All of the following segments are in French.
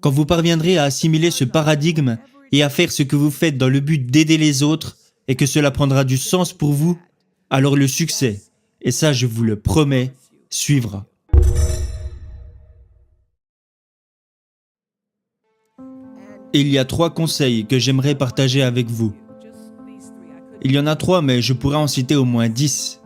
Quand vous parviendrez à assimiler ce paradigme et à faire ce que vous faites dans le but d'aider les autres et que cela prendra du sens pour vous, alors le succès, et ça je vous le promets, suivra. Il y a 3 conseils que j'aimerais partager avec vous. Il y en a 3, mais je pourrais en citer au moins 10.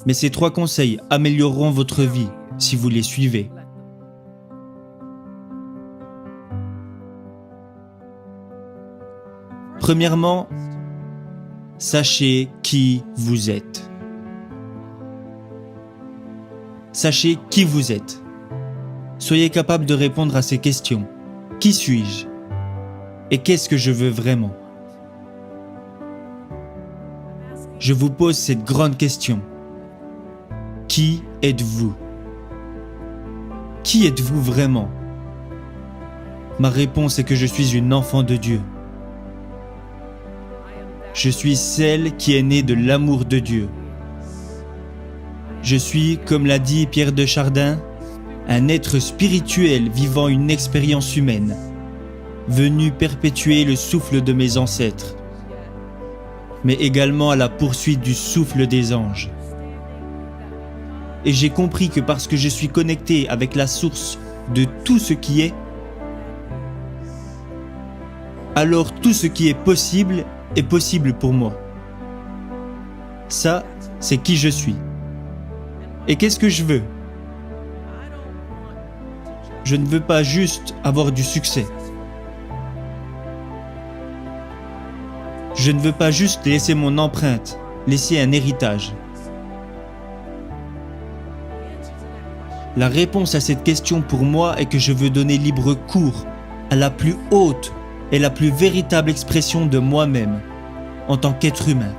Mais ces 3 conseils amélioreront votre vie si vous les suivez. Premièrement, sachez qui vous êtes. Sachez qui vous êtes. Soyez capable de répondre à ces questions. Qui suis-je? Et qu'est-ce que je veux vraiment? Je vous pose cette grande question. Qui êtes-vous? Qui êtes-vous vraiment? Ma réponse est que je suis une enfant de Dieu. Je suis celle qui est née de l'amour de Dieu. Je suis, comme l'a dit Pierre de Chardin, un être spirituel vivant une expérience humaine, venu perpétuer le souffle de mes ancêtres, mais également à la poursuite du souffle des anges. Et j'ai compris que parce que je suis connecté avec la source de tout ce qui est, alors tout ce qui est possible pour moi. Ça, c'est qui je suis. Et qu'est-ce que je veux? Je ne veux pas juste avoir du succès. Je ne veux pas juste laisser mon empreinte, laisser un héritage. La réponse à cette question pour moi est que je veux donner libre cours à la plus haute et la plus véritable expression de moi-même en tant qu'être humain.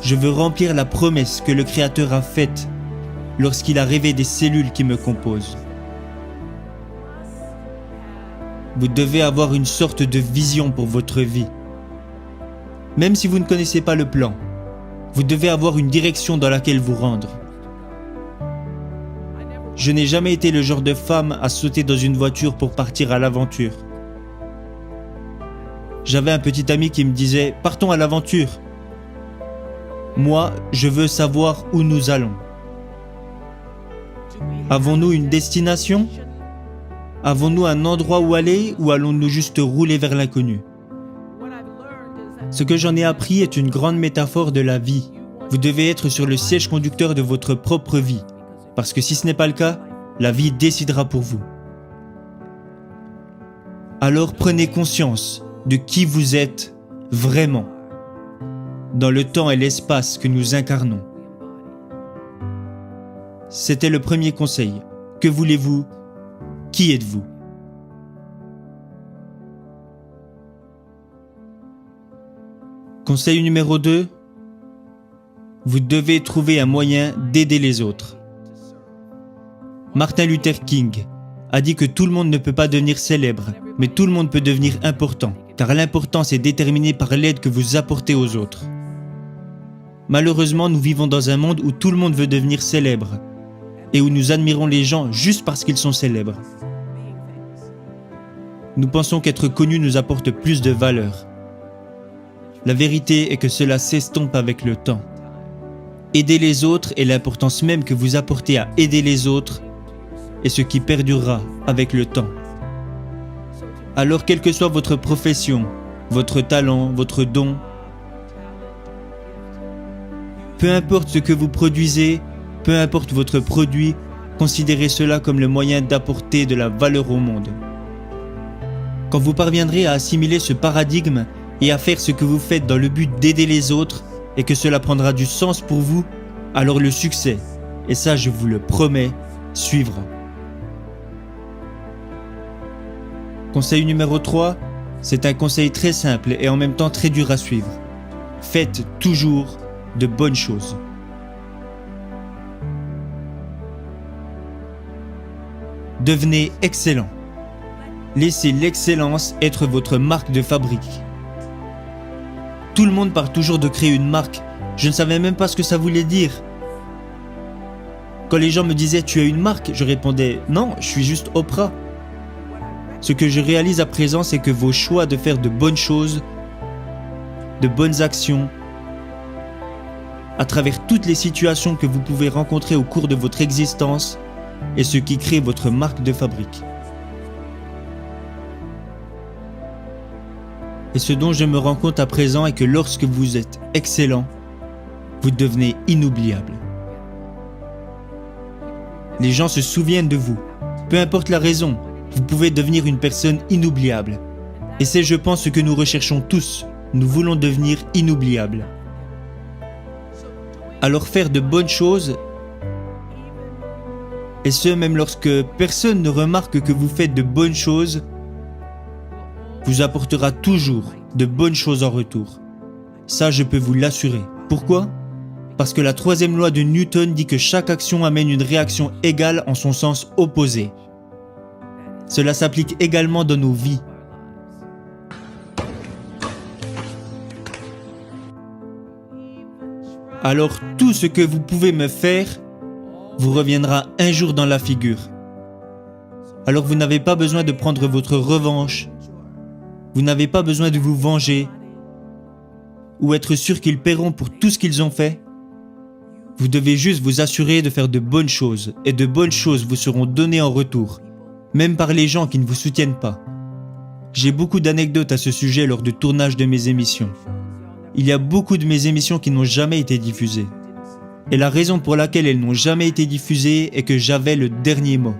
Je veux remplir la promesse que le Créateur a faite lorsqu'il a rêvé des cellules qui me composent. Vous devez avoir une sorte de vision pour votre vie. Même si vous ne connaissez pas le plan, vous devez avoir une direction dans laquelle vous rendre. Je n'ai jamais été le genre de femme à sauter dans une voiture pour partir à l'aventure. J'avais un petit ami qui me disait « Partons à l'aventure ». Moi, je veux savoir où nous allons. Avons-nous une destination? Avons-nous un endroit où aller ou allons-nous juste rouler vers l'inconnu? Ce que j'en ai appris est une grande métaphore de la vie. Vous devez être sur le siège conducteur de votre propre vie, parce que si ce n'est pas le cas, la vie décidera pour vous. Alors prenez conscience de qui vous êtes vraiment, dans le temps et l'espace que nous incarnons. C'était le premier conseil. Que voulez-vous? Qui êtes-vous? Conseil numéro 2. Vous devez trouver un moyen d'aider les autres. Martin Luther King a dit que tout le monde ne peut pas devenir célèbre, mais tout le monde peut devenir important, car l'importance est déterminée par l'aide que vous apportez aux autres. Malheureusement, nous vivons dans un monde où tout le monde veut devenir célèbre, et où nous admirons les gens juste parce qu'ils sont célèbres. Nous pensons qu'être connu nous apporte plus de valeur. La vérité est que cela s'estompe avec le temps. Aider les autres et l'importance même que vous apportez à aider les autres est ce qui perdurera avec le temps. Alors, quelle que soit votre profession, votre talent, votre don, peu importe ce que vous produisez, peu importe votre produit, considérez cela comme le moyen d'apporter de la valeur au monde. Quand vous parviendrez à assimiler ce paradigme et à faire ce que vous faites dans le but d'aider les autres et que cela prendra du sens pour vous, alors le succès, et ça je vous le promets, suivra. Conseil numéro 3, c'est un conseil très simple et en même temps très dur à suivre. Faites toujours de bonnes choses. Devenez excellent. Laissez l'excellence être votre marque de fabrique. Tout le monde parle toujours de créer une marque. Je ne savais même pas ce que ça voulait dire. Quand les gens me disaient « tu as une marque », je répondais « non, je suis juste Oprah ». Ce que je réalise à présent, c'est que vos choix de faire de bonnes choses, de bonnes actions, à travers toutes les situations que vous pouvez rencontrer au cours de votre existence, est ce qui crée votre marque de fabrique. Et ce dont je me rends compte à présent est que lorsque vous êtes excellent, vous devenez inoubliable. Les gens se souviennent de vous. Peu importe la raison, vous pouvez devenir une personne inoubliable. Et c'est, je pense, ce que nous recherchons tous. Nous voulons devenir inoubliables. Alors faire de bonnes choses, et ce même lorsque personne ne remarque que vous faites de bonnes choses, vous apportera toujours de bonnes choses en retour. Ça, je peux vous l'assurer. Pourquoi ? Parce que la troisième loi de Newton dit que chaque action amène une réaction égale en son sens opposé. Cela s'applique également dans nos vies. Alors tout ce que vous pouvez me faire vous reviendra un jour dans la figure. Alors vous n'avez pas besoin de prendre votre revanche. Vous n'avez pas besoin de vous venger ou être sûr qu'ils paieront pour tout ce qu'ils ont fait. Vous devez juste vous assurer de faire de bonnes choses et de bonnes choses vous seront données en retour, même par les gens qui ne vous soutiennent pas. J'ai beaucoup d'anecdotes à ce sujet lors du tournage de mes émissions. Il y a beaucoup de mes émissions qui n'ont jamais été diffusées. Et la raison pour laquelle elles n'ont jamais été diffusées est que j'avais le dernier mot.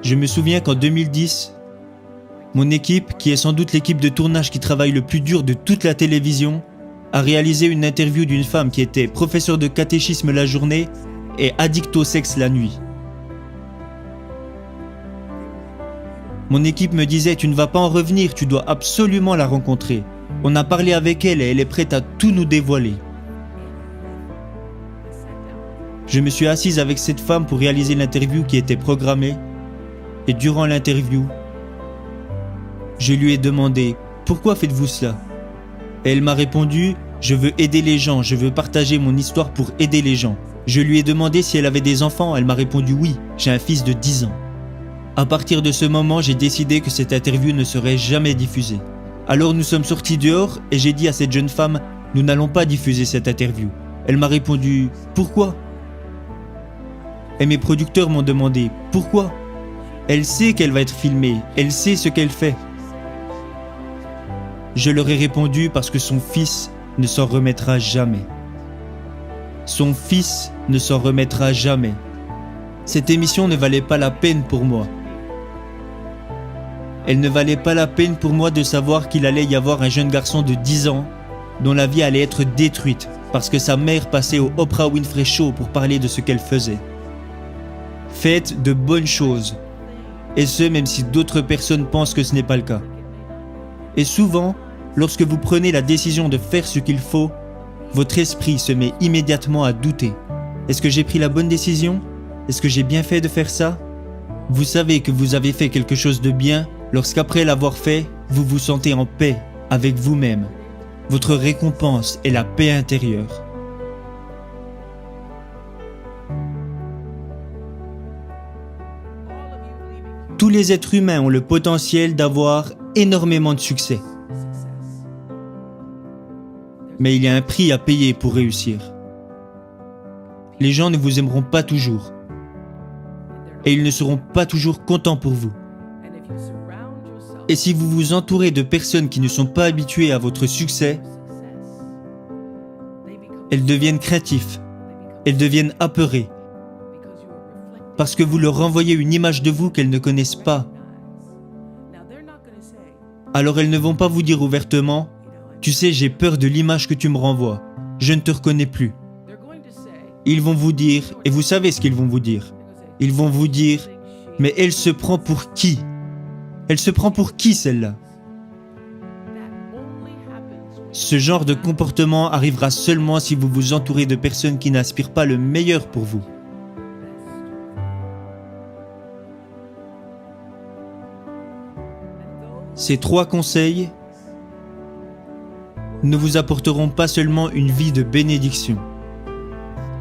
Je me souviens qu'en 2010, mon équipe, qui est sans doute l'équipe de tournage qui travaille le plus dur de toute la télévision, a réalisé une interview d'une femme qui était professeure de catéchisme la journée et addict au sexe la nuit. Mon équipe me disait « tu ne vas pas en revenir, tu dois absolument la rencontrer. On a parlé avec elle et elle est prête à tout nous dévoiler. » Je me suis assise avec cette femme pour réaliser l'interview qui était programmée. Et durant l'interview, je lui ai demandé « Pourquoi faites-vous cela ?» Et elle m'a répondu « Je veux aider les gens, je veux partager mon histoire pour aider les gens. » Je lui ai demandé si elle avait des enfants, elle m'a répondu « Oui, j'ai un fils de 10 ans. » À partir de ce moment, j'ai décidé que cette interview ne serait jamais diffusée. Alors nous sommes sortis dehors et j'ai dit à cette jeune femme « Nous n'allons pas diffuser cette interview. » Elle m'a répondu « Pourquoi ?» Et mes producteurs m'ont demandé « Pourquoi ?» Elle sait qu'elle va être filmée, elle sait ce qu'elle fait. Je leur ai répondu parce que son fils ne s'en remettra jamais. Son fils ne s'en remettra jamais. Cette émission ne valait pas la peine pour moi. Elle ne valait pas la peine pour moi de savoir qu'il allait y avoir un jeune garçon de 10 ans dont la vie allait être détruite parce que sa mère passait au Oprah Winfrey Show pour parler de ce qu'elle faisait. Faites de bonnes choses. Et ce, même si d'autres personnes pensent que ce n'est pas le cas. Et souvent, lorsque vous prenez la décision de faire ce qu'il faut, votre esprit se met immédiatement à douter. Est-ce que j'ai pris la bonne décision ? Est-ce que j'ai bien fait de faire ça ? Vous savez que vous avez fait quelque chose de bien lorsqu'après l'avoir fait, vous vous sentez en paix avec vous-même. Votre récompense est la paix intérieure. Tous les êtres humains ont le potentiel d'avoir énormément de succès. Mais il y a un prix à payer pour réussir. Les gens ne vous aimeront pas toujours. Et ils ne seront pas toujours contents pour vous. Et si vous vous entourez de personnes qui ne sont pas habituées à votre succès, elles deviennent craintives, elles deviennent apeurées, parce que vous leur renvoyez une image de vous qu'elles ne connaissent pas. Alors elles ne vont pas vous dire ouvertement « Tu sais, j'ai peur de l'image que tu me renvoies, je ne te reconnais plus. » Ils vont vous dire, et vous savez ce qu'ils vont vous dire. Ils vont vous dire « Mais elle se prend pour qui ? Elle se prend pour qui celle-là ?» Ce genre de comportement arrivera seulement si vous vous entourez de personnes qui n'aspirent pas le meilleur pour vous. Ces 3 conseils ne vous apporteront pas seulement une vie de bénédiction.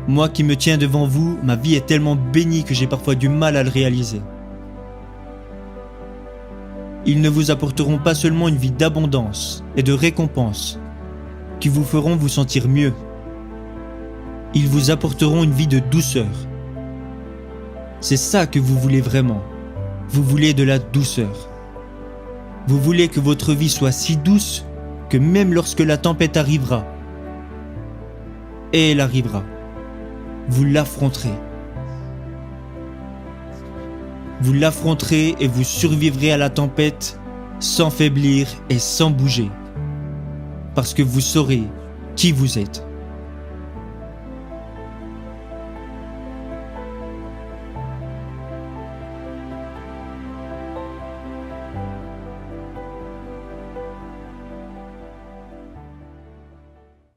Moi qui me tiens devant vous, ma vie est tellement bénie que j'ai parfois du mal à le réaliser. Ils ne vous apporteront pas seulement une vie d'abondance et de récompense, qui vous feront vous sentir mieux. Ils vous apporteront une vie de douceur. C'est ça que vous voulez vraiment. Vous voulez de la douceur. Vous voulez que votre vie soit si douce que même lorsque la tempête arrivera, et elle arrivera, vous l'affronterez. Vous l'affronterez et vous survivrez à la tempête sans faiblir et sans bouger, parce que vous saurez qui vous êtes.